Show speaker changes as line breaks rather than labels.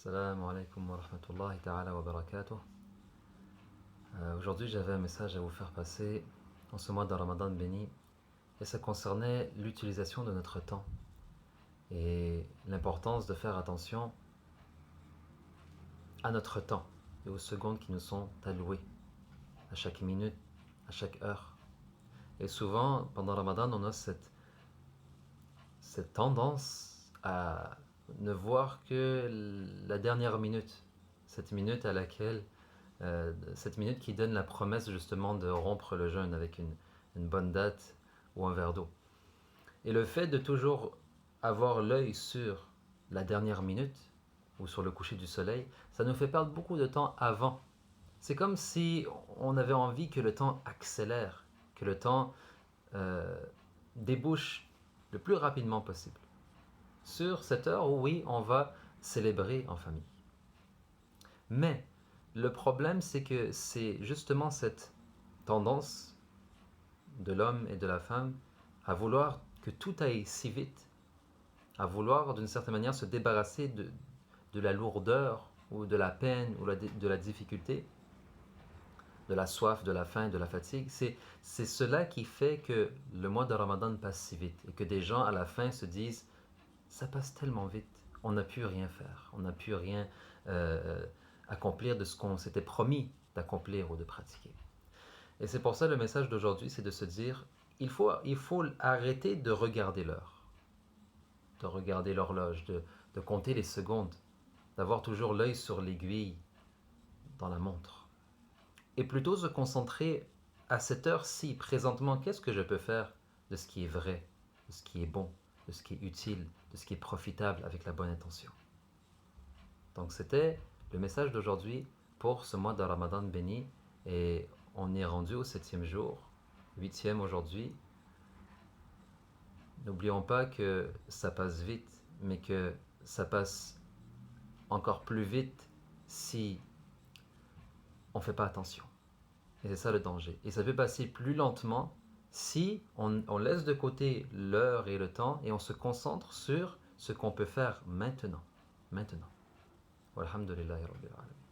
Assalamu alaikum wa rahmatullahi ta'ala wa barakatuh. Aujourd'hui, j'avais un message à vous faire passer en ce mois de Ramadan béni, et ça concernait l'utilisation de notre temps et l'importance de faire attention à notre temps et aux secondes qui nous sont allouées, à chaque minute, à chaque heure. Et souvent, pendant Ramadan, on a cette tendance à ne voir que la dernière minute, cette minute à laquelle, cette minute qui donne la promesse justement de rompre le jeûne avec une bonne date ou un verre d'eau. Et le fait de toujours avoir l'œil sur la dernière minute ou sur le coucher du soleil, ça nous fait perdre beaucoup de temps avant. C'est comme si on avait envie que le temps accélère, que le temps débouche le plus rapidement possible sur cette heure où oui, on va célébrer en famille. Mais le problème, c'est que c'est justement cette tendance de l'homme et de la femme à vouloir que tout aille si vite, à vouloir d'une certaine manière se débarrasser de la lourdeur ou de la peine ou de la difficulté, de la soif, de la faim, de la fatigue. C'est cela qui fait que le mois de Ramadan passe si vite et que des gens à la fin se disent « ça passe tellement vite, on n'a pu rien faire, on n'a pu rien accomplir de ce qu'on s'était promis d'accomplir ou de pratiquer ». Et c'est pour ça le message d'aujourd'hui, c'est de se dire il faut arrêter de regarder l'heure, de regarder l'horloge, de compter les secondes, d'avoir toujours l'œil sur l'aiguille dans la montre. Et plutôt se concentrer à cette heure-ci, présentement, qu'est-ce que je peux faire de ce qui est vrai, de ce qui est bon, de ce qui est utile, de ce qui est profitable avec la bonne intention. Donc c'était le message d'aujourd'hui pour ce mois de Ramadan béni, et on est rendu au 7e jour, 8e aujourd'hui. N'oublions pas que ça passe vite, mais que ça passe encore plus vite si on ne fait pas attention. Et c'est ça le danger. Et ça peut passer plus lentement si on laisse de côté l'heure et le temps et on se concentre sur ce qu'on peut faire maintenant. Walhamdulillahi rabbil alamin.